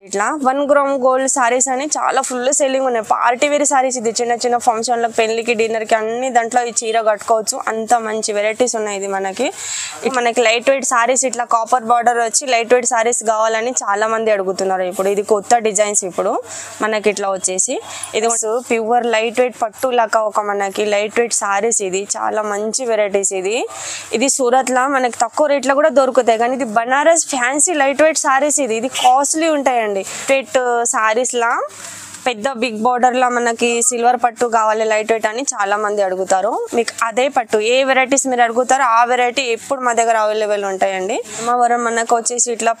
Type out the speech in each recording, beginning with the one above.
ఇట్లా 1 gram gold saris అని చాలా ఫుల్ సెల్లింగ్ ఉన్నాయి. పార్టీ వేర్ సారీస్ ఇది చిన్న చిన్న ఫంక్షన్లకు పెళ్లికి డిన్నర్కి అన్ని దాంట్లో ఈ చీర కట్టుకోవచ్చు. అంత మంచి వెరైటీస్ ఉన్నాయి. ఇది మనకి లైట్ వెయిట్ సారీస్ ఇట్లా కాపర్ బార్డర్ వచ్చి లైట్ వెయిట్ సారీస్ కావాలని చాలా మంది అడుగుతున్నారు. ఇప్పుడు ఇది కొత్త డిజైన్స్ ఇప్పుడు మనకి ఇట్లా వచ్చేసి ఇది ప్యూర్ లైట్ వెయిట్ పట్టు లాగా ఒక మనకి లైట్ వెయిట్ సారీస్. ఇది చాలా మంచి వెరైటీస్. ఇది సూరత్ లా మనకి తక్కువ రేట్ లో కూడా దొరుకుతాయి. కానీ ఇది Banaras fancy light weight saris. ఇది కాస్ట్లీ ఉంటాయండి. వెయిట్ సారీస్ లా పెద్ద బిగ్ బార్డర్ లా మనకి సిల్వర్ పట్టు కావాలి లైట్ వెయిట్ అని చాలా మంది అడుగుతారు. మీకు అదే పట్టు ఏ వెరైటీస్ మీరు అడుగుతారో ఆ వెరైటీ ఎప్పుడు మా దగ్గర అవైలబుల్ ఉంటాయండి. ధర్మవరం మనకు వచ్చేసి ఇట్లా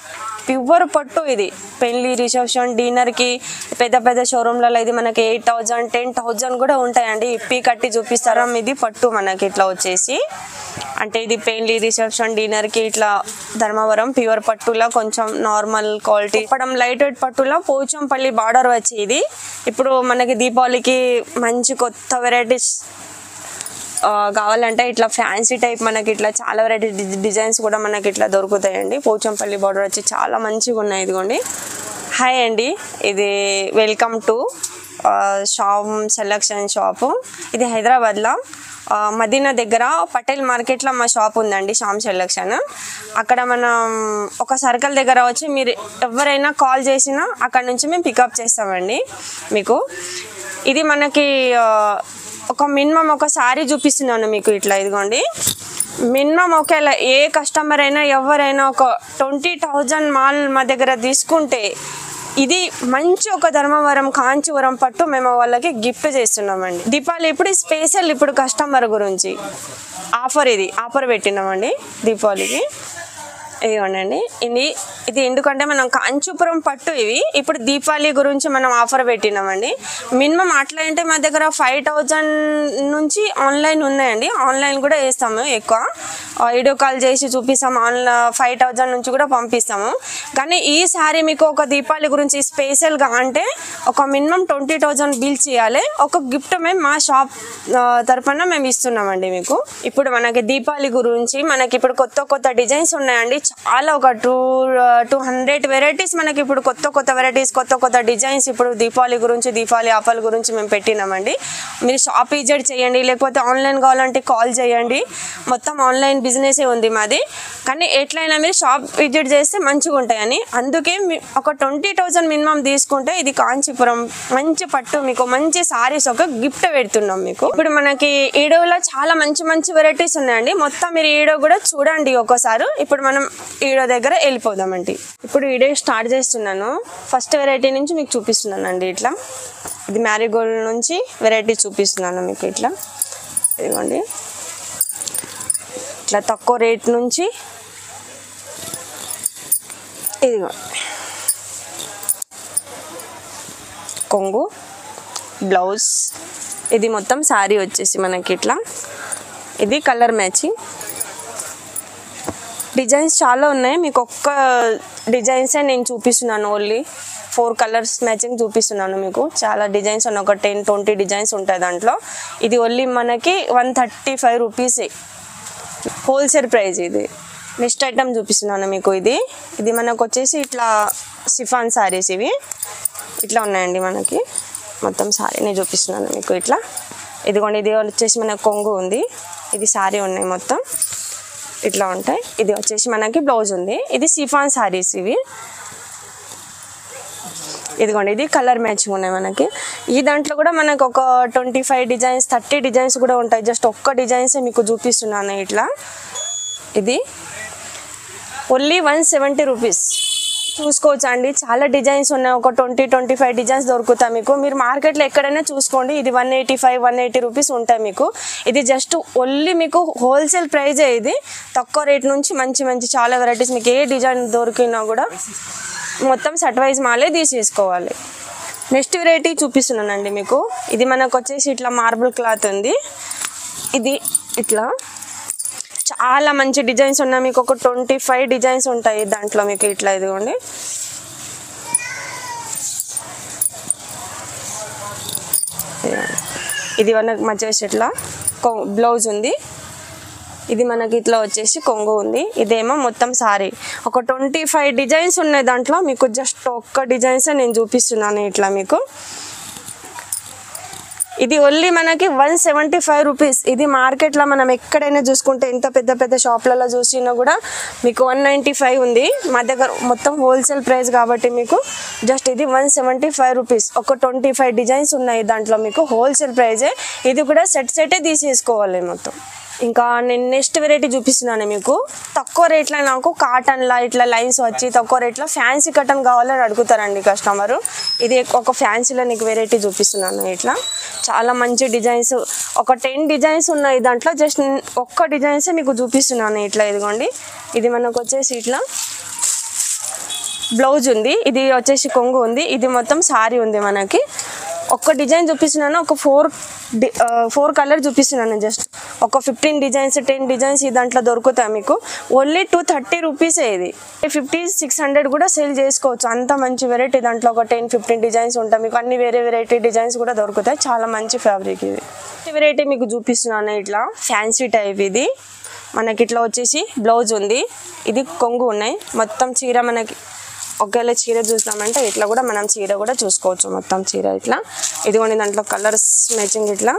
ప్యూర్ పట్టు. ఇది పెళ్లి రిసెప్షన్ డిన్నర్ కి పెద్ద పెద్ద షోరూమ్లలో ఇది మనకి 8,000 10,000 కూడా ఉంటాయండి. ఇప్పి కట్టి చూపిస్తారా. ఇది పట్టు మనకి ఇట్లా వచ్చేసి అంటే ఇది పెళ్లి రిసెప్షన్ డిన్నర్ కి ఇట్లా ధర్మవరం ప్యూర్ పట్టులా కొంచెం నార్మల్ క్వాలిటీ పడం లైట్ వెయిట్ పట్టులా పోచంపల్లి బార్డర్ వచ్చి ఇది ఇప్పుడు మనకి దీపావళికి మంచి కొత్త వెరైటీస్ కావాలంటే ఇట్లా ఫ్యాన్సీ టైప్ మనకి ఇట్లా చాలా వెరైటీ డిజైన్స్ కూడా మనకి ఇట్లా దొరుకుతాయండి. పోచంపల్లి బార్డర్ వచ్చి చాలా మంచిగా ఉన్నాయి. ఇదిగోండి. హాయ్ అండి, ఇది welcome to shop selection shop. ఇది హైదరాబాద్లో మదీనా దగ్గర పటేల్ మార్కెట్లో మా షాప్ ఉందండి. Sam selection. అక్కడ మనం ఒక సర్కిల్ దగ్గర వచ్చి మీరు ఎవరైనా కాల్ చేసినా అక్కడ నుంచి మేము పికప్ చేస్తామండి మీకు. ఇది మనకి ఒక మినిమం ఒక సారీ చూపిస్తున్నాను మీకు ఇట్లా. ఇదిగోండి మినిమం ఒకవేళ ఏ కస్టమర్ అయినా ఎవరైనా ఒక 20,000 మాల్ మా దగ్గర తీసుకుంటే ఇది మంచి ఒక ధర్మవరం కాంచీవరం పట్టు మేము వాళ్ళకి గిఫ్ట్ చేస్తున్నామండి. దీపావళి ఇప్పుడు స్పెషల్ ఇప్పుడు కస్టమర్ గురించి ఆఫర్ పెట్టినామండి దీపావళికి. ఇదిగోండి. ఇది ఎందుకంటే మనం కాంచీపురం పట్టు ఇవి ఇప్పుడు దీపావళి గురించి మనం ఆఫర్ పెట్టినామండి. మినిమం అట్లా అంటే మా దగ్గర 5,000 నుంచి ఆన్లైన్ ఉన్నాయండి. ఆన్లైన్ కూడా వేస్తాము. ఎక్కువ వీడియో కాల్ చేసి చూపిస్తాము. 5,000 నుంచి కూడా పంపిస్తాము. కానీ ఈసారి మీకు ఒక దీపావళి గురించి స్పెషల్గా అంటే ఒక మినిమం 20,000 బిల్ చేయాలి. ఒక గిఫ్ట్ మేము మా షాప్ తరఫున మేము ఇస్తున్నామండి మీకు. ఇప్పుడు మనకి దీపావళి గురించి మనకి ఇప్పుడు కొత్త డిజైన్స్ ఉన్నాయండి. చాలా ఒక 200 వెరైటీస్ మనకి ఇప్పుడు కొత్త వెరైటీస్ కొత్త డిజైన్స్ ఇప్పుడు దీపావళి ఆఫర్ గురించి మేము పెట్టినామండి. మీరు షాప్ విజిట్ చేయండి, లేకపోతే ఆన్లైన్ కావాలంటే కాల్ చేయండి. మొత్తం ఆన్లైన్ బిజినెసే ఉంది మాది. కానీ ఎట్లయినా మీరు షాప్ విజిట్ చేస్తే మంచిగా ఉంటాయని అందుకే ఒక 20,000 మినిమం తీసుకుంటే ఇది కాంచీపురం మంచి పట్టు మీకు మంచి సారీస్ ఒక గిఫ్ట్ పెడుతున్నాం మీకు. ఇప్పుడు మనకి ఈడోలో చాలా మంచి వెరైటీస్ ఉన్నాయండి. మొత్తం మీరు ఈడో కూడా చూడండి ఒకసారి. ఇప్పుడు మనం ఈడో దగ్గర వెళ్ళిపోదామండి. ఇప్పుడు ఈడో స్టార్ట్ చేస్తున్నాను. ఫస్ట్ వెరైటీ నుంచి మీకు చూపిస్తున్నాను అండి. ఇట్లా ఇది మ్యారీగోల్డ్ నుంచి వెరైటీ చూపిస్తున్నాను మీకు. ఇట్లా ఇదిగోండి. ఇట్లా తక్కువ రేట్ నుంచి ఇదిగోండి కొంగు బ్లౌజ్. ఇది మొత్తం శారీ వచ్చేసి మనకి ఇట్లా ఇది కలర్ మ్యాచింగ్. డిజైన్స్ చాలా ఉన్నాయి. మీకు ఒక్క డిజైన్సే నేను చూపిస్తున్నాను. ఓన్లీ 4 కలర్స్ మ్యాచింగ్ చూపిస్తున్నాను మీకు. చాలా డిజైన్స్ ఉన్నాయి. ఒక 10-20 డిజైన్స్ ఉంటాయి దాంట్లో. ఇది ఓన్లీ మనకి 135 రూపీసే హోల్సేల్ ప్రైస్. ఇది నెక్స్ట్ ఐటమ్ చూపిస్తున్నాను మీకు. ఇది మనకు వచ్చేసి ఇట్లా సిఫాన్ సారీస్. ఇవి ఇట్లా ఉన్నాయండి మనకి. మొత్తం సారీని చూపిస్తున్నాను మీకు. ఇట్లా ఇదిగోండి. ఇది వచ్చేసి మనకు కొంగు ఉంది. ఇది సారీ ఉన్నాయి మొత్తం ఇట్లా ఉంటాయి. ఇది వచ్చేసి మనకి బ్లౌజ్ ఉంది. ఇది సిఫాన్ సారీస్ ఇవి. ఇదిగోండి. ఇది కలర్ మ్యాచింగ్ ఉన్నాయి మనకి. ఈ దాంట్లో కూడా మనకు ఒక 25 డిజైన్స్ 30 డిజైన్స్ కూడా ఉంటాయి. జస్ట్ ఒక్క డిజైన్స్ మీకు చూపిస్తున్నాను ఇట్లా. ఇది ఓన్లీ 170 రూపీస్ చూసుకోవచ్చు అండి. చాలా డిజైన్స్ ఉన్నాయి. ఒక 20-25 డిజైన్స్ దొరుకుతాయి మీకు. మీరు మార్కెట్లో ఎక్కడైనా చూసుకోండి. ఇది 185-180 రూపీస్ ఉంటాయి మీకు. ఇది జస్ట్ ఓన్లీ మీకు హోల్సేల్ ప్రైజే. ఇది తక్కువ రేట్ నుంచి మంచి చాలా వెరైటీస్ మీకు ఏ డిజైన్ దొరికినా కూడా మొత్తం సెట్ వైజ్ మాలే తీసేసుకోవాలి. నెక్స్ట్ వెరైటీ చూపిస్తున్నానండి మీకు. ఇది మనకు వచ్చేసి ఇట్లా మార్బుల్ క్లాత్ ఉంది. ఇది ఇట్లా చాలా మంచి డిజైన్స్ ఉన్నాయి మీకు. ఒక 25 డిజైన్స్ ఉంటాయి దాంట్లో మీకు. ఇట్లా ఇదిగోండి. ఇది మనకు మంచిగా ఇట్లా బ్లౌజ్ ఉంది. ఇది మనకి ఇట్లా వచ్చేసి కొంగు ఉంది. ఇదేమో మొత్తం సారీ ఒక 25 డిజైన్స్ ఉన్నాయి దాంట్లో. మీకు జస్ట్ ఒక్క డిజైన్స్ నేను చూపిస్తున్నాను ఇట్లా మీకు. ఇది ఓన్లీ మనకి 175 రూపీస్. ఇది మార్కెట్లో మనం ఎక్కడైనా చూసుకుంటే ఎంత పెద్ద పెద్ద షాప్లలో చూసినా కూడా మీకు 195 ఉంది. మా దగ్గర మొత్తం హోల్సేల్ ప్రైస్ కాబట్టి మీకు జస్ట్ ఇది 175 రూపీస్. ఒక 25 డిజైన్స్ ఉన్నాయి దాంట్లో. మీకు హోల్సేల్ ప్రైజే. ఇది కూడా సెటే తీసేసుకోవాలి మొత్తం. ఇంకా నేను నెక్స్ట్ వెరైటీ చూపిస్తున్నాను మీకు. తక్కువ రేట్లో నాకు కాటన్లా ఇట్లా లైన్స్ వచ్చి తక్కువ రేట్లో ఫ్యాన్సీ కాటన్ కావాలని అడుగుతారండి కస్టమరు. ఇది ఒక ఫ్యాన్సీలో నీకు వెరైటీ చూపిస్తున్నాను. ఇట్లా చాలా మంచి డిజైన్స్, ఒక 10 డిజైన్స్ ఉన్నాయి దాంట్లో. జస్ట్ ఒక్క డిజైన్సే మీకు చూపిస్తున్నాను ఇట్లా. ఇదిగోండి, ఇది మనకు వచ్చేసి ఇట్లా బ్లౌజ్ ఉంది. ఇది వచ్చేసి కొంగు ఉంది. ఇది మొత్తం సారీ ఉంది మనకి. ఒక్క డిజైన్ చూపిస్తున్నాను, ఒక 4 కలర్ చూపిస్తున్నాను. జస్ట్ ఒక 15 డిజైన్స్ 10 డిజైన్స్ ఈ దాంట్లో దొరుకుతాయి మీకు. ఓన్లీ 230 రూపీసే. ఇది 50-600 కూడా సేల్ చేసుకోవచ్చు. అంత మంచి వెరైటీ. దాంట్లో ఒక 10-15 డిజైన్స్ ఉంటాయి మీకు. అన్ని వేరే వెరైటీ డిజైన్స్ కూడా దొరుకుతాయి. చాలా మంచి ఫ్యాబ్రిక్ ఇది. వెరైటీ మీకు చూపిస్తున్నాను ఇట్లా ఫ్యాన్సీ టైప్. ఇది మనకి ఇట్లా వచ్చేసి బ్లౌజ్ ఉంది. ఇది కొంగు ఉన్నాయి. మొత్తం చీర మనకి ఒకవేళ చీర చూసినామంటే ఇట్లా కూడా మనం చీర కూడా చూసుకోవచ్చు. మొత్తం చీర ఇట్లా. ఇదిగోండి, దాంట్లో కలర్స్ మ్యాచింగ్ ఇట్లా.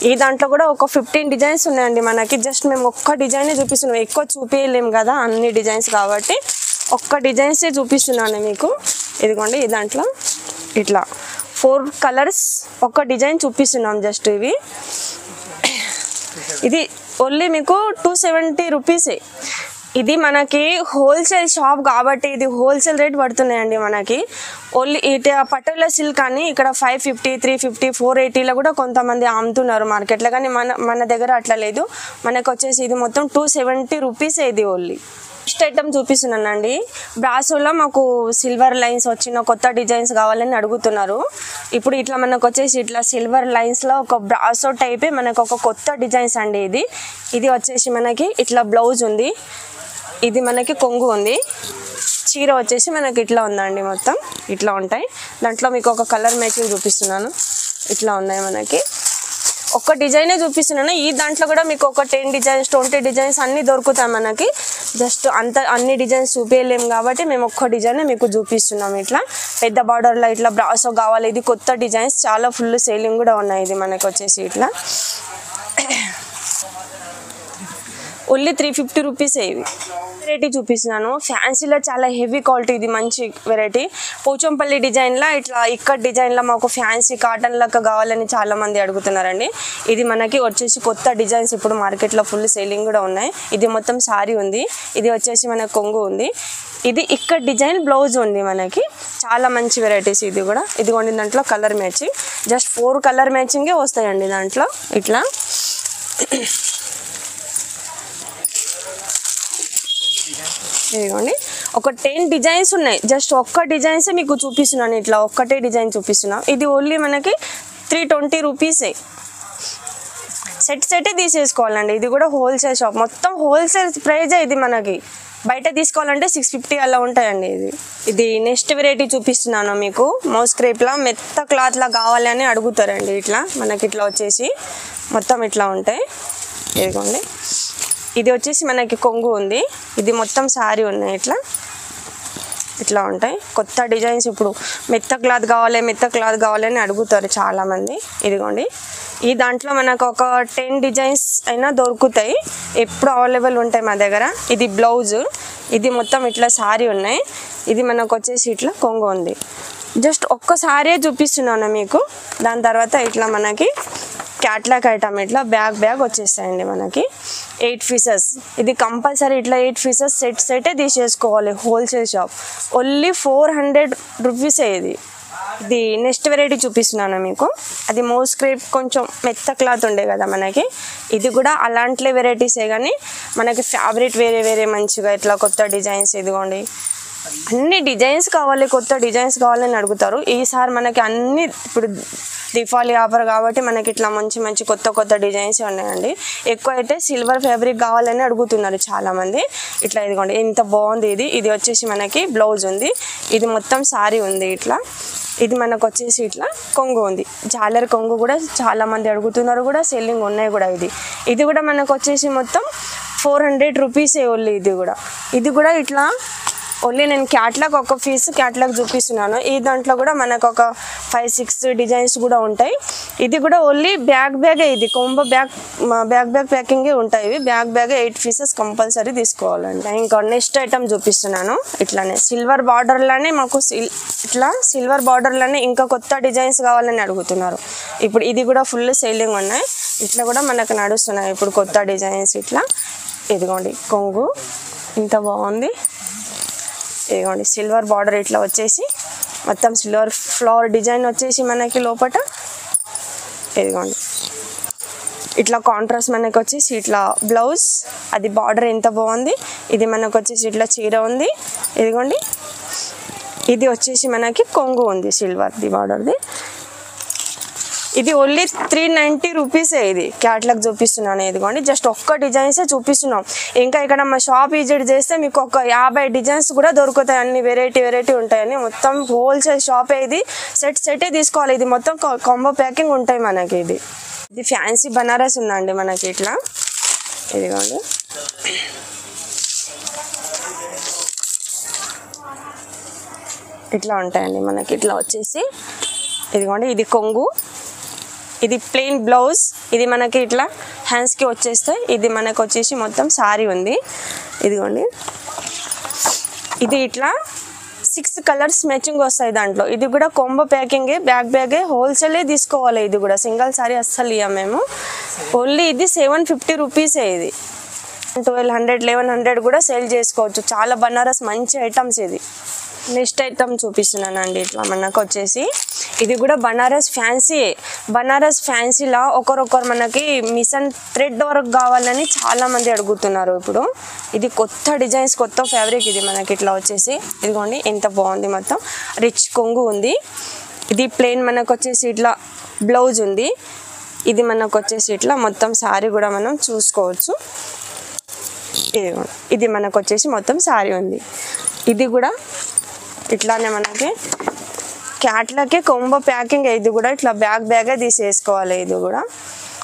ఈ దాంట్లో కూడా ఒక 15 డిజైన్స్ ఉన్నాయండి మనకి. జస్ట్ మేము ఒక్క డిజైనే చూపిస్తున్నాం, ఎక్కువ చూపించలేము కదా అన్ని డిజైన్స్ కాబట్టి. ఒక్క డిజైన్సే చూపిస్తున్నాను మీకు. ఇదిగోండి, ఈ దాంట్లో ఇట్లా 4 కలర్స్ ఒక డిజైన్ చూపిస్తున్నాం జస్ట్. ఇవి ఇది ఓన్లీ మీకు 270 రూపీసే. ఇది మనకి హోల్సేల్ షాప్ కాబట్టి ఇది హోల్సేల్ రేట్ పడుతున్నాయండి మనకి. ఓన్లీ ఇటు పటోలా సిల్క్ అని ఇక్కడ 550, 350, 480లో కూడా కొంతమంది అమ్ముతున్నారు మార్కెట్లో. కానీ మన దగ్గర అట్లా లేదు. మనకు వచ్చేసి ఇది మొత్తం 270 రూపీసే. ఇది ఓన్లీ నెక్స్ట్ ఐటమ్ చూపిస్తున్నానండి. బ్రాసోలో మాకు సిల్వర్ లైన్స్ వచ్చిన కొత్త డిజైన్స్ కావాలని అడుగుతున్నారు. ఇప్పుడు ఇట్లా మనకు వచ్చేసి ఇట్లా సిల్వర్ లైన్స్లో ఒక బ్రాసో టైపే మనకు ఒక కొత్త డిజైన్స్ అండి. ఇది వచ్చేసి మనకి ఇట్లా బ్లౌజ్ ఉంది. ఇది మనకి కొంగు ఉంది. చీర వచ్చేసి మనకి ఇట్లా ఉందండి. మొత్తం ఇట్లా ఉంటాయి. దాంట్లో మీకు ఒక కలర్ మ్యాచింగ్ చూపిస్తున్నాను. ఇట్లా ఉన్నాయి మనకి. ఒక్క డిజైనే చూపిస్తున్నాను. ఈ దాంట్లో కూడా మీకు ఒక 10 డిజైన్స్ 20 డిజైన్స్ అన్నీ దొరుకుతాయి మనకి. జస్ట్ అన్ని డిజైన్స్ చూపించలేము కాబట్టి మేము ఒక్క డిజైనే మీకు చూపిస్తున్నాం. ఇట్లా పెద్ద బార్డర్లో ఇట్లా బ్రాసో కావాలి. ఇది కొత్త డిజైన్స్, చాలా ఫుల్ సేలింగ్ కూడా ఉన్నాయి. ఇది మనకి వచ్చేసి ఇట్లా ఓన్లీ 350 రూపీసే. ఇవి వెరైటీ చూపిస్తున్నాను. ఫ్యాన్సీలో చాలా హెవీ క్వాలిటీ. ఇది మంచి వెరైటీ. పోచంపల్లి డిజైన్లో ఇట్లా ఇక్కడ డిజైన్లో మాకు ఫ్యాన్సీ కాటన్ లెక్క కావాలని చాలా మంది అడుగుతున్నారండి. ఇది మనకి వచ్చేసి కొత్త డిజైన్స్ ఇప్పుడు మార్కెట్లో ఫుల్ సేలింగ్ కూడా ఉన్నాయి. ఇది మొత్తం సారీ ఉంది. ఇది వచ్చేసి మనకు కొంగు ఉంది. ఇది ఇక్కడ డిజైన్ బ్లౌజ్ ఉంది మనకి. చాలా మంచి వెరైటీస్ ఇది కూడా. ఇదిగోండి, దాంట్లో కలర్ మ్యాచింగ్ జస్ట్ 4 కలర్ మ్యాచింగే వస్తాయండి దాంట్లో. ఇట్లా ఇదిగోండి, ఒక 10 డిజైన్స్ ఉన్నాయి. జస్ట్ ఒక్క డిజైన్సే మీకు చూపిస్తున్నాను. ఇట్లా ఒక్కటే డిజైన్ చూపిస్తున్నాం. ఇది ఓన్లీ మనకి 320 రూపీసే. సెటే తీసేసుకోవాలండి. ఇది కూడా హోల్సేల్ షాప్, మొత్తం హోల్సేల్ ప్రైజే. ఇది మనకి బయట తీసుకోవాలంటే 650 అలా ఉంటాయండి. ఇది నెక్స్ట్ వెరైటీ చూపిస్తున్నాను మీకు. మౌస్ క్రేప్లా మెత్త క్లాత్లా కావాలి అని అడుగుతారండి. ఇట్లా మనకి ఇట్లా వచ్చేసి మొత్తం ఇట్లా ఉంటాయి. ఇదిగోండి, ఇది వచ్చేసి మనకి కొంగు ఉంది. ఇది మొత్తం సారీ ఉన్నాయి. ఇట్లా ఉంటాయి కొత్త డిజైన్స్. ఇప్పుడు మెత్త క్లాత్ కావాలి అని అడుగుతారు చాలామంది. ఇదిగోండి, ఈ దాంట్లో మనకు ఒక 10 డిజైన్స్ అయినా దొరుకుతాయి. ఎప్పుడు అవైలబుల్ ఉంటాయి మా దగ్గర. ఇది బ్లౌజ్. ఇది మొత్తం ఇట్లా సారీ ఉన్నాయి. ఇది మనకు వచ్చేసి ఇట్లా కొంగు ఉంది. జస్ట్ ఒక్కసారి చూపిస్తున్నాను మీకు. దాని తర్వాత ఇట్లా మనకి క్యాట్లాగ్ ఐటమ్ ఇట్లా బ్యాగ్ వచ్చేస్తాయండి మనకి. 8 పీసెస్. ఇది కంపల్సరీ ఇట్లా 8 పీసెస్ సెటే తీసేసుకోవాలి. హోల్సేల్ షాప్ ఓన్లీ 400 రూపీసే. ఇది నెక్స్ట్ వెరైటీ చూపిస్తున్నాను మీకు. అది మౌస్ క్రేప్ కొంచెం మెత్త క్లాత్ ఉండే కదా మనకి. ఇది కూడా అలాంటి వెరైటీసే కానీ మనకి ఫ్యాబ్రిక్ వేరే మంచిగా ఇట్లా కొత్త డిజైన్స్. ఇదిగోండి, అన్ని డిజైన్స్ కావాలి, కొత్త డిజైన్స్ కావాలని అడుగుతారు. ఈసారి మనకి అన్ని ఇప్పుడు దీపావళి ఆఫర్ కాబట్టి మనకి ఇట్లా మంచి కొత్త డిజైన్స్ ఉన్నాయండి. ఎక్కువ అయితే సిల్వర్ ఫ్యాబ్రిక్ కావాలని అడుగుతున్నారు చాలామంది. ఇట్లా ఇదిగోండి, ఎంత బాగుంది. ఇది వచ్చేసి మనకి బ్లౌజ్ ఉంది. ఇది మొత్తం సారీ ఉంది. ఇట్లా ఇది మనకు వచ్చేసి ఇట్లా కొంగు ఉంది. జాలర్ కొంగు కూడా చాలామంది అడుగుతున్నారు, కూడా సెల్లింగ్ ఉన్నాయి కూడా. ఇది కూడా మనకు వచ్చేసి మొత్తం 400 రూపీసే ఓన్లీ. ఇది కూడా ఇట్లా ఓన్లీ నేను క్యాట్లాగ్ ఒక పీస్ క్యాట్లాగ్ చూపిస్తున్నాను. ఈ దాంట్లో కూడా మనకు ఒక 5-6 డిజైన్స్ కూడా ఉంటాయి. ఇది కూడా ఓన్లీ బ్యాగ్ ఇది కొంబో బ్యాగ్ ప్యాకింగే ఉంటాయి. ఇవి బ్యాగ్ 8 పీసెస్ కంపల్సరీ తీసుకోవాలండి. ఇంకా నెక్స్ట్ ఐటమ్ చూపిస్తున్నాను. ఇట్లానే సిల్వర్ బార్డర్లోనే మాకు ఇట్లా సిల్వర్ బార్డర్లోనే ఇంకా కొత్త డిజైన్స్ కావాలని అడుగుతున్నారు. ఇప్పుడు ఇది కూడా ఫుల్ సేలింగ్ ఉన్నాయి. ఇట్లా కూడా మనకు నడుస్తున్నాయి ఇప్పుడు కొత్త డిజైన్స్. ఇట్లా ఇదిగోండి కొంగు ఇంత బాగుంది. ఇదిగోండి సిల్వర్ బార్డర్ ఇట్లా వచ్చేసి మొత్తం సిల్వర్ ఫ్లవర్ డిజైన్ వచ్చేసి మనకి లోపట ఇదిగోండి ఇట్లా కాంట్రాస్ట్ మనకు వచ్చేసి ఇట్లా బ్లౌజ్, అది బార్డర్ ఎంత బాగుంది. ఇది మనకు వచ్చేసి ఇట్లా చీర ఉంది. ఇదిగోండి ఇది వచ్చేసి మనకి కొంగు ఉంది సిల్వర్ది బార్డర్ది. ఇది ఓన్లీ 390 రూపీసే. ఇది క్యాట్లాగ్ చూపిస్తున్నాను. ఇదిగోండి జస్ట్ ఒక్క డిజైన్సే చూపిస్తున్నాం. ఇంకా ఇక్కడ మా షాప్ విజిట్ చేస్తే మీకు ఒక 50 డిజైన్స్ కూడా దొరుకుతాయి. అన్ని వెరైటీ ఉంటాయని మొత్తం హోల్సేల్ షాపే. ఇది సెటే తీసుకోవాలి. ఇది మొత్తం కాంబో ప్యాకింగ్ ఉంటాయి మనకి. ఇది ఫ్యాన్సీ బనారస్ ఉందండి మనకి ఇట్లా. ఇదిగోండి ఇట్లా ఉంటాయండి మనకి. ఇట్లా వచ్చేసి ఇదిగోండి ఇది కొంగు, ఇది ప్లెయిన్ బ్లౌజ్, ఇది మనకి ఇట్లా హ్యాండ్స్కి వచ్చేస్తాయి. ఇది మనకు వచ్చేసి మొత్తం సారీ ఉంది. ఇదిగోండి ఇది ఇట్లా 6 కలర్స్ మ్యాచింగ్ వస్తాయి దాంట్లో. ఇది కూడా కాంబో ప్యాకింగే, బ్యాగే హోల్సేలే తీసుకోవాలి. ఇది కూడా సింగిల్ సారీ అస్సలు ఇవ్వం మేము. ఓన్లీ ఇది 750 రూపీసే. ఇది 1200 1100 కూడా సేల్ చేసుకోవచ్చు. చాలా బనారస్ మంచి ఐటమ్స్. ఇది నెక్స్ట్ ఐటమ్ చూపిస్తున్నానండి. ఇట్లా మనకు వచ్చేసి ఇది కూడా బనారస్ ఫ్యాన్సీయే. బనారస్ ఫ్యాన్సీలా ఒకరొకరు మనకి మిషన్ థ్రెడ్ వర్క్ కావాలని చాలా మంది అడుగుతున్నారు ఇప్పుడు. ఇది కొత్త డిజైన్స్, కొత్త ఫ్యాబ్రిక్. ఇది మనకి ఇట్లా వచ్చేసి ఇదిగోండి ఎంత బాగుంది. మొత్తం రిచ్ కొంగు ఉంది. ఇది ప్లెయిన్ మనకు వచ్చేసి ఇట్లా బ్లౌజ్ ఉంది. ఇది మనకు వచ్చేసి ఇట్లా మొత్తం సారీ కూడా మనం చూసుకోవచ్చు. ఇదిగోండి ఇది మనకు వచ్చేసి మొత్తం సారీ ఉంది. ఇది కూడా ఇట్లానే మనకి క్యాట్లాగే కొంబో ప్యాకింగ్. ఇది కూడా ఇట్లా బ్యాగే తీసేసుకోవాలి. ఇది కూడా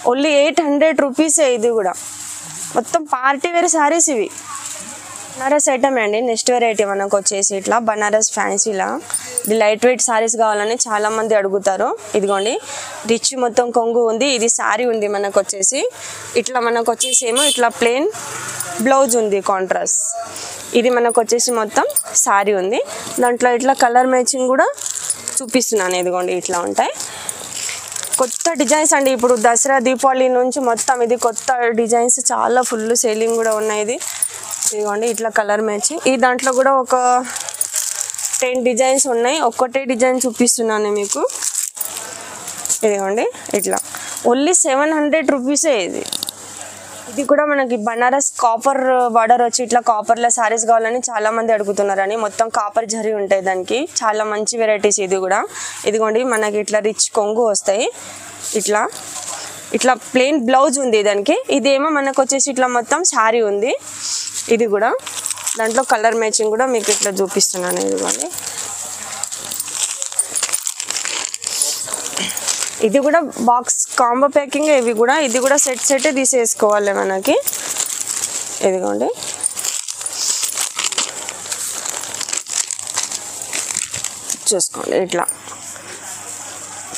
ఓన్లీ 800 రూపీసే. ఇది కూడా మొత్తం పార్టీ వేర్ సారీస్ ఇవి. బనారస్ ఐటమ్ అండి. నెక్స్ట్ వెరైటీ మనకు వచ్చేసి ఇట్లా బనారస్ ఫ్యాన్సీలా. ఇది లైట్ వెయిట్ సారీస్ కావాలని చాలా మంది అడుగుతారు. ఇదిగోండి రిచ్ మొత్తం కొంగు ఉంది. ఇది సారీ ఉంది మనకు వచ్చేసి ఇట్లా. మనకు వచ్చేసి ఏమో ఇట్లా ప్లెయిన్ బ్లౌజ్ ఉంది కాంట్రాస్ట్. ఇది మనకు వచ్చేసి మొత్తం సారీ ఉంది. దాంట్లో ఇట్లా కలర్ మ్యాచింగ్ కూడా చూపిస్తున్నాను. ఇదిగోండి ఇట్లా ఉంటాయి కొత్త డిజైన్స్ అండి. ఇప్పుడు దసరా దీపావళి నుంచి మొత్తం ఇది కొత్త డిజైన్స్ చాలా ఫుల్ సేలింగ్ కూడా ఉన్నాయి. ఇదిగోండి ఇట్లా కలర్ మ్యాచింగ్. ఈ దాంట్లో కూడా ఒక 10 డిజైన్స్ ఉన్నాయి. ఒక్కటే డిజైన్ చూపిస్తున్నాను మీకు. ఇదిగోండి ఇట్లా ఓన్లీ 700 రూపీసే. ఇది కూడా మనకి బనారస్ కాపర్ బార్డర్ వచ్చి ఇట్లా కాపర్లో సారీస్ కావాలని చాలా మంది అడుగుతున్నారని. మొత్తం కాపర్ జరీ ఉంటాయి దానికి. చాలా మంచి వెరైటీస్ ఇది కూడా. ఇదిగోండి మనకి ఇట్లా రిచ్ కొంగు వస్తాయి. ఇట్లా ప్లెయిన్ బ్లౌజ్ ఉంది దానికి. ఇదేమో మనకు వచ్చేసి ఇట్లా మొత్తం సారీ ఉంది. ఇది కూడా దాంట్లో కలర్ మ్యాచింగ్ కూడా మీకు ఇట్లా చూపిస్తున్నాను. ఇదిగోండి ఇది కూడా బాక్స్ కాంబో ప్యాకింగ్. ఇవి కూడా ఇది కూడా సెటే తీసేసుకోవాలి మనకి. ఇదిగోండి చూసుకోండి ఇట్లా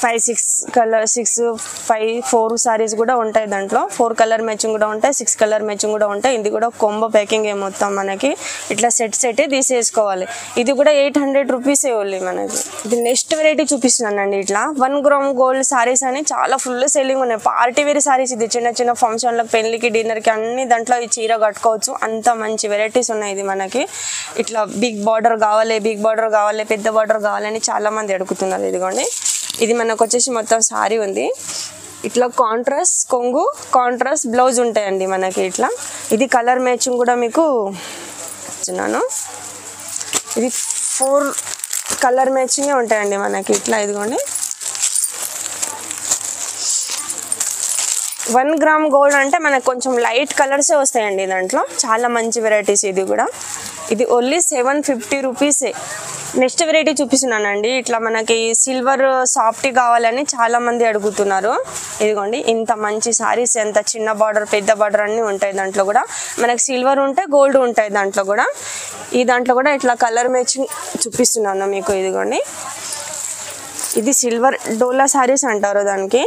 5-6 కలర్ 6-5-4 సారీస్ కూడా ఉంటాయి దాంట్లో. 4 కలర్ మ్యాచింగ్ కూడా ఉంటాయి, 6 కలర్ మ్యాచింగ్ కూడా ఉంటాయి. ఇది కూడా కొంబో ప్యాకింగ్ మొత్తం మనకి ఇట్లా సెటే తీసేసుకోవాలి. ఇది కూడా 800 రూపీసే ఓన్లీ మనకి. ఇది నెక్స్ట్ వెరైటీ చూపిస్తున్నానండి. ఇట్లా 1 గ్రామ్ గోల్డ్ సారీస్ అని చాలా ఫుల్ సేలింగ్ ఉన్నాయి. Party wear saris. ఇది చిన్న ఫంక్షన్లకు, పెళ్లికి, డిన్నర్కి అన్ని దాంట్లో ఈ చీర కట్టుకోవచ్చు. అంత మంచి వెరైటీస్ ఉన్నాయి. ఇది మనకి ఇట్లా బిగ్ బార్డర్ కావాలి, పెద్ద బార్డర్ కావాలని చాలా మంది అడుగుతున్నారు. ఇదిగోండి ఇది మనకు వచ్చేసి మొత్తం సారీ ఉంది. ఇట్లా కాంట్రాస్ట్ కొంగు, కాంట్రాస్ట్ బ్లౌజ్ ఉంటాయండి మనకి ఇట్లా. ఇది కలర్ మ్యాచింగ్ కూడా మీకు ఇస్తున్నాను. ఇది 4 కలర్ మ్యాచింగే ఉంటాయండి మనకి ఇట్లా. ఇదిగోండి 1 గ్రామ్ గోల్డ్ అంటే మనకు కొంచెం లైట్ కలర్సే వస్తాయండి దాంట్లో. చాలా మంచి వెరైటీస్ ఇది కూడా. ఇది ఓన్లీ 750 రూపీసే. నెక్స్ట్ వెరైటీ చూపిస్తున్నానండి. ఇట్లా మనకి సిల్వర్ సాఫ్ట్ కావాలని చాలా మంది అడుగుతున్నారు. ఇదిగోండి ఇంత మంచి సారీస్, ఎంత చిన్న బార్డర్ పెద్ద బార్డర్ అన్నీ ఉంటాయి దాంట్లో కూడా. మనకి సిల్వర్ ఉంటాయి, గోల్డ్ ఉంటాయి దాంట్లో కూడా. ఈ దాంట్లో కూడా ఇట్లా కలర్ మ్యాచింగ్ చూపిస్తున్నాను మీకు. ఇదిగోండి ఇది సిల్వర్ డోలా సారీస్ అంటారు దానికి.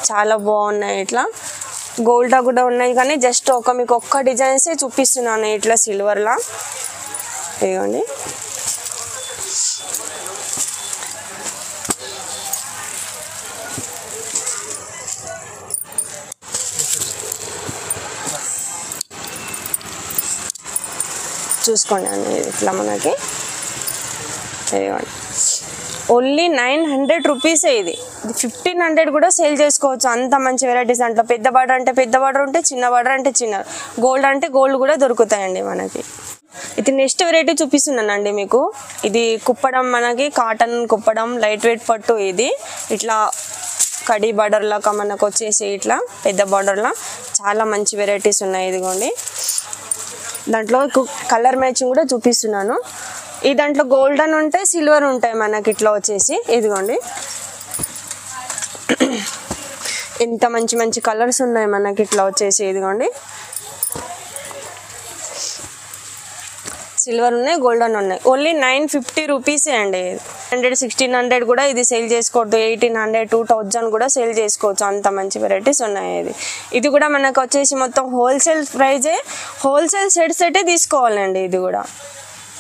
చాలా బాగున్నాయి. ఇట్లా గోల్డ్ కూడా ఉన్నాయి కానీ జస్ట్ మీకు ఒక్క డిజైన్సే చూపిస్తున్నాను ఇట్లా సిల్వర్లా. ఇదిగోండి చూసుకోండి అండి. ఇట్లా మనకి ఓన్లీ 900 రూపీసే. ఇది 1500 కూడా సేల్ చేసుకోవచ్చు. అంత మంచి వెరైటీస్ దాంట్లో. పెద్ద బార్డర్ అంటే పెద్ద బార్డర్ ఉంటే, చిన్న బార్డర్ అంటే చిన్న, గోల్డ్ అంటే గోల్డ్ కూడా దొరుకుతాయండి మనకి. ఇది నెక్స్ట్ వెరైటీ చూపిస్తున్నానండి మీకు. ఇది కుప్పడం, మనకి కాటన్ కుప్పడం, లైట్ వెయిట్ పట్టు. ఇది ఇట్లా కడి బార్డర్ లాగా మనకు వచ్చేసి ఇట్లా పెద్ద బార్డర్లా చాలా మంచి వెరైటీస్ ఉన్నాయి. ఇదిగోండి దాంట్లో కలర్ మ్యాచింగ్ కూడా చూపిస్తున్నాను. ఈ దాంట్లో గోల్డెన్ ఉంటాయి, సిల్వర్ ఉంటాయి మనకి ఇట్లా వచ్చేసి. ఇదిగోండి ఎంత మంచి మంచి కలర్స్ ఉన్నాయి మనకి ఇట్లా వచ్చేసి. ఇదిగోండి సిల్వర్ ఉన్నాయి, గోల్డెన్ ఉన్నాయి. ఓన్లీ 950 రూపీసే అండి. 1600 కూడా ఇది సేల్ చేసుకోవద్దు. 1800, 2000 కూడా సేల్ చేసుకోవచ్చు. అంత మంచి వెరైటీస్ ఉన్నాయి. ఇది కూడా మనకు వచ్చేసి మొత్తం హోల్సేల్ ప్రైజే. హోల్సేల్ సెటే తీసుకోవాలండి ఇది కూడా.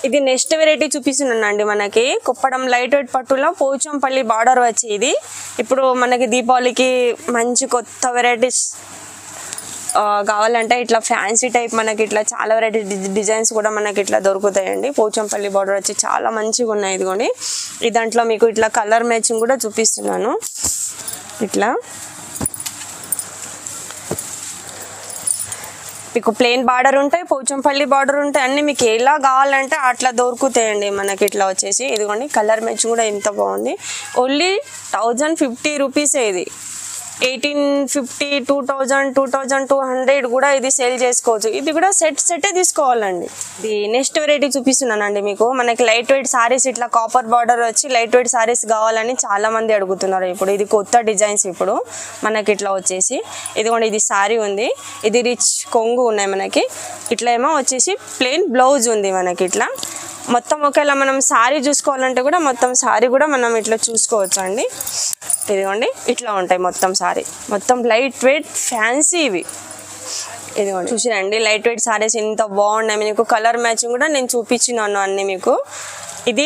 ఇది నెక్స్ట్ వెరైటీ చూపిస్తున్నానండి. మనకి కుప్పడం లైట్ వెయిట్ పట్టులో పోచంపల్లి బార్డర్ వచ్చి. ఇది ఇప్పుడు మనకి దీపావళికి మంచి కొత్త వెరైటీస్ కావాలంటే ఇట్లా ఫ్యాన్సీ టైప్ మనకి ఇట్లా చాలా వెరైటీ డిజైన్స్ కూడా మనకి ఇట్లా దొరుకుతాయండి. పోచంపల్లి బార్డర్ వచ్చి చాలా మంచిగా ఉన్నాయి. ఇదిగోండి ఈ దాంట్లో మీకు ఇట్లా కలర్ మ్యాచింగ్ కూడా చూపిస్తున్నాను. ఇట్లా మీకు ప్లెయిన్ బార్డర్ ఉంటాయి, పోచంపల్లి బార్డర్ ఉంటాయి, అన్ని మీకు ఎలా కావాలంటే అట్లా దొరుకుతాయండి మనకి ఇట్లా వచ్చేసి. ఇదిగోండి కలర్ మ్యాచింగ్ కూడా ఎంత బాగుంది. ఓన్లీ 1050 రూపీసే. ఇది 1850, 2000, 2200 కూడా ఇది సేల్ చేసుకోవచ్చు. ఇది కూడా సెటే తీసుకోవాలండి. ఇది నెక్స్ట్ వెరైటీ చూపిస్తున్నానండి మీకు. మనకి లైట్ వెయిట్ సారీస్ ఇట్లా కాపర్ బార్డర్ వచ్చి లైట్ వెయిట్ సారీస్ కావాలని చాలా మంది అడుగుతున్నారు ఇప్పుడు. ఇది కొత్త డిజైన్స్ ఇప్పుడు మనకి ఇట్లా వచ్చేసి. ఇదిగోండి ఇది సారీ ఉంది, ఇది రిచ్ కొంగు ఉన్నాయి మనకి. ఇట్లా ఏమో వచ్చేసి ప్లెయిన్ బ్లౌజ్ ఉంది మనకి ఇట్లా. మొత్తం ఒకవేళ మనం సారీ చూసుకోవాలంటే కూడా మొత్తం సారీ కూడా మనం ఇట్లా చూసుకోవచ్చు అండి. ఇదిగోండి ఇట్లా ఉంటాయి మొత్తం సారీ. మొత్తం లైట్ వెయిట్ ఫ్యాన్సీ ఇవి. ఇదిగోండి చూసిరండి లైట్ వెయిట్ సారీస్ ఎంత బాగున్నాయి. మీకు కలర్ మ్యాచింగ్ కూడా నేను చూపించినాను అన్ని మీకు. ఇది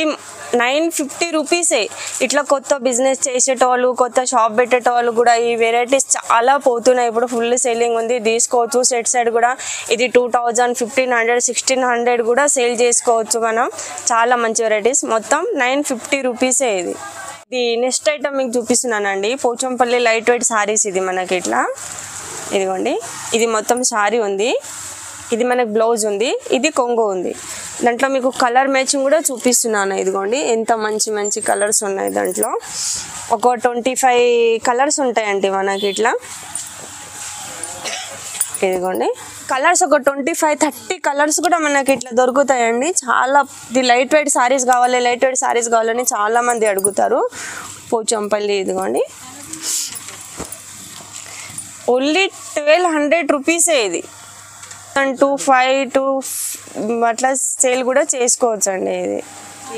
950 రూపీసే. ఇట్లా కొత్త బిజినెస్ చేసేటోళ్ళు, కొత్త షాప్ పెట్టేటోళ్ళు కూడా ఈ వెరైటీస్ చాలా పోతున్నాయి ఇప్పుడు. ఫుల్ సెల్లింగ్ ఉంది, తీసుకోవచ్చు. సెట్ కూడా ఇది 2000, 1500, 1600 కూడా సేల్ చేసుకోవచ్చు మనం. చాలా మంచి వెరైటీస్. మొత్తం 950 రూపీసే. ఇది నెక్స్ట్ ఐటమ్ మీకు చూపిస్తున్నానండి. Pochampally light weight saris. ఇది మనకి ఇట్లా ఇదిగోండి ఇది మొత్తం సారీ ఉంది. ఇది మనకి బ్లౌజ్ ఉంది, ఇది కొంగు ఉంది. దాంట్లో మీకు కలర్ మ్యాచింగ్ కూడా చూపిస్తున్నాను. ఇదిగోండి ఎంత మంచి మంచి కలర్స్ ఉన్నాయి దాంట్లో. ఒక 25 కలర్స్ ఉంటాయండి మనకి ఇట్లా. ఇదిగోండి కలర్స్ ఒక 25-30 కలర్స్ కూడా మనకి ఇట్లా దొరుకుతాయండి. చాలా ఇది లైట్ వెయిట్ సారీస్ కావాలి, లైట్ వెయిట్ సారీస్ కావాలని చాలా మంది అడుగుతారు. పోచంపల్లి ఇదిగోండి ఓన్లీ 1200 రూపీసే. ఇది 25 అట్లా సేల్ కూడా చేసుకోవచ్చు అండి.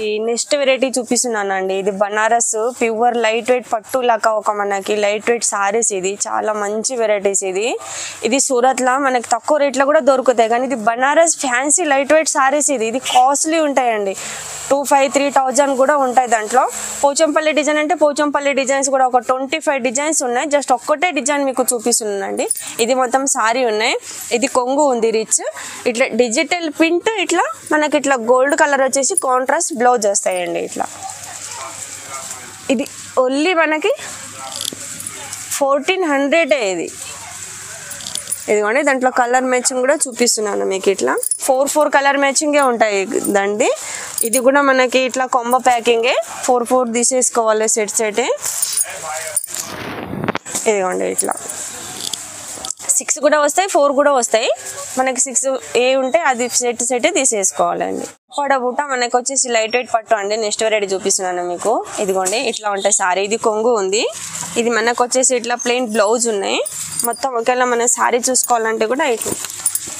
ఈ నెక్స్ట్ వెరైటీ చూపిస్తున్నానండి. ఇది బనారస్ ప్యూర్ లైట్ వెయిట్ పట్టు లాగా ఒక మనకి లైట్ వెయిట్ సారీస్. ఇది చాలా మంచి వెరైటీస్. ఇది సూరత్లో మనకి తక్కువ రేట్లో కూడా దొరుకుతాయి. కానీ ఇది Banaras fancy light weight saris. ఇది కాస్ట్లీ ఉంటాయండి. 2500-3000 కూడా ఉంటాయి దాంట్లో. పోచంపల్లి డిజైన్ అంటే పోచంపల్లి డిజైన్స్ కూడా ఒక 25 డిజైన్స్ ఉన్నాయి. జస్ట్ ఒక్కటే డిజైన్ మీకు చూపిస్తున్నానండి. ఇది మొత్తం సారీ ఉన్నాయి. ఇది కొంగు ఉంది రిచ్. ఇట్లా డిజిటల్ ప్రింట్ ఇట్లా మనకి ఇట్లా గోల్డ్ కలర్ వచ్చేసి కాంట్రాస్ట్ బ్లౌజ్ వస్తాయండి ఇట్లా. ఇది ఓన్లీ మనకి 1400 ఇదిగోండి దాంట్లో కలర్ మ్యాచింగ్ కూడా చూపిస్తున్నాను మీకు. ఇట్లా 4 కలర్ మ్యాచింగే ఉంటాయి దండి. ఇది కూడా మనకి ఇట్లా కొంబ ప్యాకింగే. 4 తీసేసుకోవాలి సెట్. ఇదిగోండి ఇట్లా 6 కూడా వస్తాయి, 4 కూడా వస్తాయి. మనకి 6 ఏ ఉంటే అది సెట్ తీసేసుకోవాలండి. ఉప్పాడ బూట మనకు వచ్చేసి లైట్ వెయిట్ పట్టు అండి. నెక్స్ట్ వెరైటీ చూపిస్తున్నాను మీకు. ఇదిగోండి ఇట్లా ఉంటాయి సారీ. ఇది కొంగు ఉంది. ఇది మనకు వచ్చేసి ఇట్లా ప్లెయిన్ బ్లౌజ్ ఉన్నాయి. మొత్తం ఒకవేళ మన సారీ చూసుకోవాలంటే కూడా ఇట్లా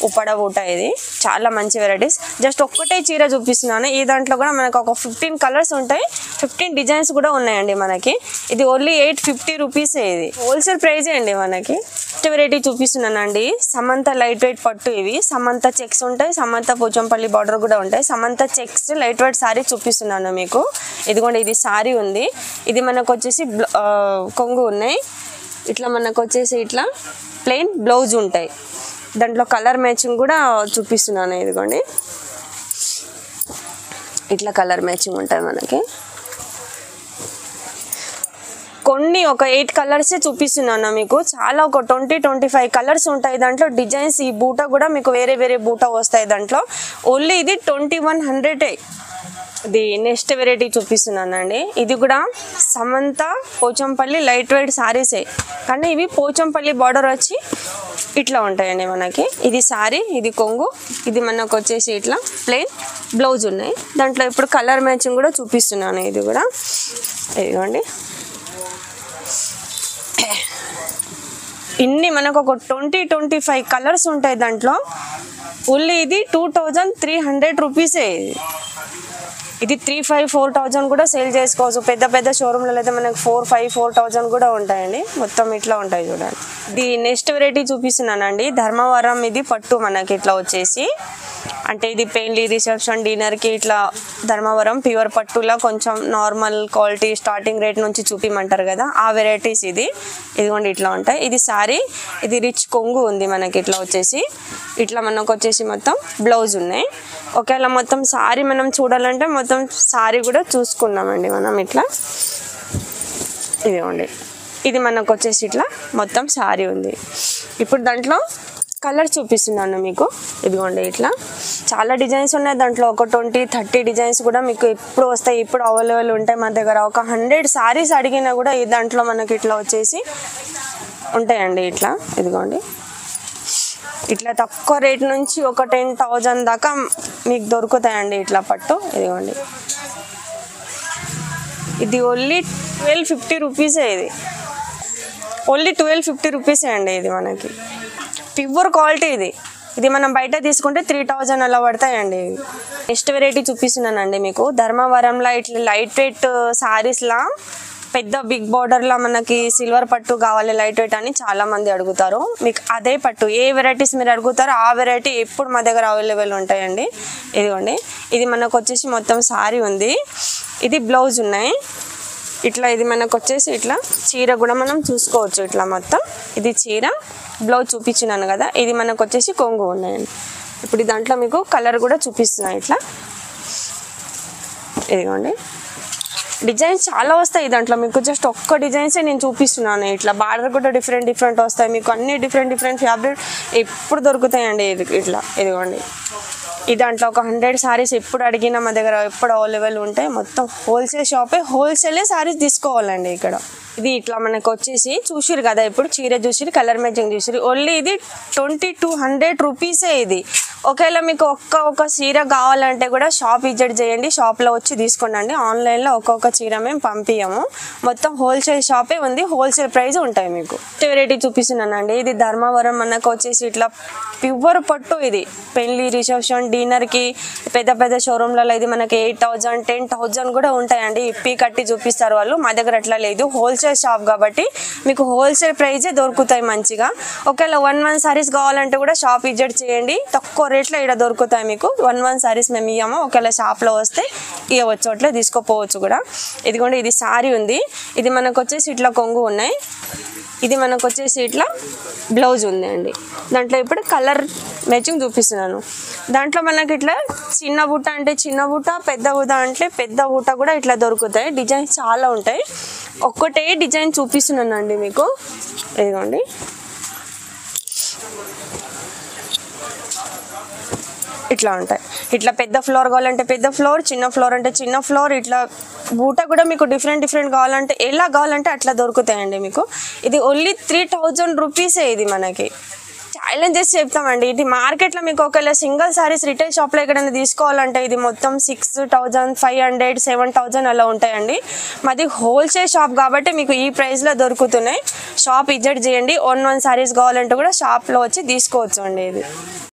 ఉప్పాడ బూట. ఇది చాలా మంచి వెరైటీస్. జస్ట్ ఒక్కటే చీర చూపిస్తున్నాను. ఈ దాంట్లో కూడా మనకు ఒక 15 కలర్స్ ఉంటాయి, 15 డిజైన్స్ కూడా ఉన్నాయండి మనకి. ఇది ఓన్లీ 850 రూపీసే. ఇది హోల్సేల్ ప్రైజే అండి మనకి. నెక్స్ట్ వెరైటీ చూపిస్తున్నానండి. సమంత లైట్ వెయిట్ పట్టు. ఇవి సమంత చెక్స్ ఉంటాయి, సమంత పోచంపల్లి బార్డర్ కూడా ఉంటాయి. Samantha checks light weight sorry చూపిస్తున్నాను మీకు. ఇదిగోండి ఇది సారీ ఉంది. ఇది మనకు వచ్చేసి కొంగు ఉన్నాయి. ఇట్లా మనకు వచ్చేసి ఇట్లా ప్లెయిన్ బ్లౌజ్ ఉంటాయి. దాంట్లో కలర్ మ్యాచింగ్ కూడా చూపిస్తున్నాను. ఇదిగోండి ఇట్లా కలర్ మ్యాచింగ్ ఉంటుంది మనకి. కొన్ని ఒక 8 కలర్సే చూపిస్తున్నాను మీకు. చాలా ఒక 20-25 కలర్స్ ఉంటాయి దాంట్లో. డిజైన్స్ ఈ బూట కూడా మీకు వేరే వేరే బూట వస్తాయి దాంట్లో. ఓన్లీ ఇది 2100. ఇది నెక్స్ట్ వెరైటీ చూపిస్తున్నానండి. ఇది కూడా సమంత పోచంపల్లి లైట్ వెయిట్ సారీసే, కానీ ఇవి పోచంపల్లి బార్డర్ వచ్చి ఇట్లా ఉంటాయండి మనకి. ఇది సారీ, ఇది కొంగు, ఇది మనకు వచ్చేసి ఇట్లా ప్లెయిన్ బ్లౌజ్ ఉన్నాయి. దాంట్లో ఇప్పుడు కలర్ మ్యాచింగ్ కూడా చూపిస్తున్నాను. ఇది కూడా ఇదిగోండి ఇన్ని మనకు ఒక 20-25 కలర్స్ ఉంటాయి దాంట్లో. ఓన్లీ ఇది 2300 రూపీసే. ఇది 3,500-4,000 కూడా సేల్ చేసుకోవచ్చు. పెద్ద పెద్ద షోరూమ్లలో అయితే మనకు 4,500-4,000 కూడా ఉంటాయండి. మొత్తం ఇట్లా ఉంటాయి చూడండి. ఇది నెక్స్ట్ వెరైటీ చూపిస్తున్నానండి. ధర్మవరం ఇది పట్టు మనకి ఇట్లా వచ్చేసి, అంటే ఇది పెయిన్లీ రిసెప్షన్ డిన్నర్కి ఇట్లా ధర్మవరం ప్యూర్ పట్టులా కొంచెం నార్మల్ క్వాలిటీ స్టార్టింగ్ రేట్ నుంచి చూపిమంటారు కదా, ఆ వెరైటీస్. ఇదిగోండి ఇట్లా ఉంటాయి. ఇది సారీ, ఇది రిచ్ కొంగు ఉంది మనకి. ఇట్లా వచ్చేసి ఇట్లా మనకు వచ్చేసి మొత్తం బ్లౌజ్ ఉన్నాయి. ఒకవేళ మొత్తం సారీ మనం చూడాలంటే మొత్తం సారీ కూడా చూసుకున్నామండి మనం. ఇట్లా ఇదిగోండి ఇది మనకు వచ్చేసి ఇట్లా మొత్తం సారీ ఉంది. ఇప్పుడు దాంట్లో కలర్ చూపిస్తున్నాను మీకు. ఇదిగోండి ఇట్లా చాలా డిజైన్స్ ఉన్నాయి దాంట్లో. ఒక 20-30 డిజైన్స్ కూడా మీకు ఇప్పుడు వస్తాయి, ఇప్పుడు అవైలబుల్ ఉంటాయి మన దగ్గర. ఒక 100 సారీస్ అడిగినా కూడా ఈ దాంట్లో మనకి ఇట్లా వచ్చేసి ఉంటాయండి. ఇట్లా ఇదిగోండి ఇట్లా తక్కువ రేట్ నుంచి ఒక 10,000 దాకా మీకు దొరుకుతాయండి ఇట్లా పట్టు. ఇదిగోండి ఇది ఓన్లీ 1250 రూపీసే. ఇది ఓన్లీ 1250 రూపీసే అండి. ఇది మనకి ప్యూర్ క్వాలిటీ. ఇది మనం బయట తీసుకుంటే 3000 అలా పడతాయండి. నెక్స్ట్ వెరైటీ చూపిస్తున్నానండి మీకు. ధర్మవరంలో ఇట్లా లైట్ వెయిట్ సారీస్లా పెద్ద బిగ్ బార్డర్లో మనకి సిల్వర్ పట్టు కావాలి లైట్ వెయిట్ అని చాలా మంది అడుగుతారు. మీకు అదే పట్టు ఏ వెరైటీస్ మీరు అడుగుతారో ఆ వెరైటీ ఎప్పుడు మా దగ్గర అవైలబుల్ ఉంటాయండి. ఇదిగోండి ఇది మనకు వచ్చేసి మొత్తం సారీ ఉంది. ఇది బ్లౌజ్ ఉన్నాయి ఇట్లా. ఇది మనకు వచ్చేసి ఇట్లా చీర కూడా మనం చూసుకోవచ్చు. ఇట్లా మొత్తం ఇది చీర, బ్లౌజ్ చూపించినాను కదా. ఇది మనకు వచ్చేసి కొంగు ఉన్నాయండి. ఇప్పుడు దాంట్లో మీకు కలర్ కూడా చూపిస్తున్నాయి. ఇట్లా ఇదిగోండి డిజైన్స్ చాలా వస్తాయి దాంట్లో. మీకు జస్ట్ ఒక్క డిజైన్సే నేను చూపిస్తున్నాను. ఇట్లా బార్డర్ కూడా డిఫరెంట్ వస్తాయి మీకు. అన్ని డిఫరెంట్ ఫ్యాబ్రిక్ ఎప్పుడు దొరుకుతాయండి. ఇట్లా ఇదిగోండి ఈ దాంట్లో ఒక 100 సారీస్ ఎప్పుడు అడిగినా మా దగ్గర ఎప్పుడు అవైలబుల్ ఉంటాయి. మొత్తం హోల్సేల్ షాపే, హోల్సేలే సారీస్ తీసుకోవాలండి ఇక్కడ. ఇది ఇట్లా మనకు వచ్చేసి చూసిరు కదా, ఇప్పుడు చీర చూసిరు, కలర్ మ్యాచింగ్ చూసిరు. ఓన్లీ ఇది 2200 రూపీసే. ఇది ఒకవేళ మీకు ఒక్క చీర కావాలంటే కూడా షాప్ విజిట్ చేయండి, షాప్లో వచ్చి తీసుకోండి. ఆన్లైన్లో ఒక్కొక్క చీర మేము పంపించము. మొత్తం హోల్సేల్ షాపే ఉంది, హోల్సేల్ ప్రైస్ ఉంటాయి మీకు. వెరైటీ చూపిస్తున్నానండి. ఇది ధర్మవరం మనకు వచ్చేసి ఇట్లా ప్యూర్ పట్టు. ఇది పెళ్లి రిసెప్షన్ డిన్నర్కి పెద్ద పెద్ద షోరూమ్లలో ఇది మనకి 8,000 10,000 కూడా ఉంటాయండి. ఇప్పి కట్టి చూపిస్తారు వాళ్ళు. మా దగ్గర అట్లా లేదు, హోల్సేల్ షాప్ కాబట్టి మీకు హోల్సేల్ ప్రైజే దొరుకుతాయి మంచిగా. ఒకవేళ 1 సారీస్ కావాలంటే కూడా షాప్ విజిట్ చేయండి, తక్కువ రేట్లో ఇక్కడ దొరుకుతాయి మీకు. 1 సారీస్ మేము ఇవ్వము, ఒకవేళ షాప్లో వస్తే ఇవ్వచ్చు, అట్లా తీసుకోపోవచ్చు కూడా. ఇదిగోండి ఇది సారీ ఉంది. ఇది మనకు వచ్చేసి ఇట్లా కొంగు ఉన్నాయి. ఇది మనకు వచ్చేసి ఇట్లా బ్లౌజ్ ఉంది అండి. దాంట్లో ఇప్పుడు కలర్ మ్యాచింగ్ చూపిస్తున్నాను. దాంట్లో మనకి ఇట్లా చిన్న బుట్ట అంటే చిన్న బుట్ట, పెద్ద బుట్ట అంటే పెద్ద బుట్ట కూడా ఇట్లా దొరుకుతాయి. డిజైన్స్ చాలా ఉంటాయి. ఒక్కటే డిజైన్ చూపిస్తున్నాను అండి మీకు. ఇదిగోండి ఇట్లా ఉంటాయి. ఇట్లా పెద్ద ఫ్లోర్ కావాలంటే పెద్ద ఫ్లోర్, చిన్న ఫ్లోర్ అంటే చిన్న ఫ్లోర్. ఇట్లా బూట కూడా మీకు డిఫరెంట్ కావాలంటే ఎలా కావాలంటే అట్లా దొరుకుతాయండి మీకు. ఇది ఓన్లీ 3000 రూపీసే. ఇది మనకి ఛాలెంజ్ చేసి చెప్తామండి. ఇది మార్కెట్లో మీకు ఒకవేళ సింగిల్ సారీస్ రిటైల్ షాప్లో ఎక్కడైనా తీసుకోవాలంటే ఇది మొత్తం 6,500 7,000 అలా ఉంటాయండి. మాది హోల్సేల్ షాప్ కాబట్టి మీకు ఈ ప్రైస్లో దొరుకుతున్నాయి. షాప్ విజిట్ చేయండి. 1 సారీస్ కావాలంటే కూడా షాప్లో వచ్చి తీసుకోవచ్చు అండి. ఇది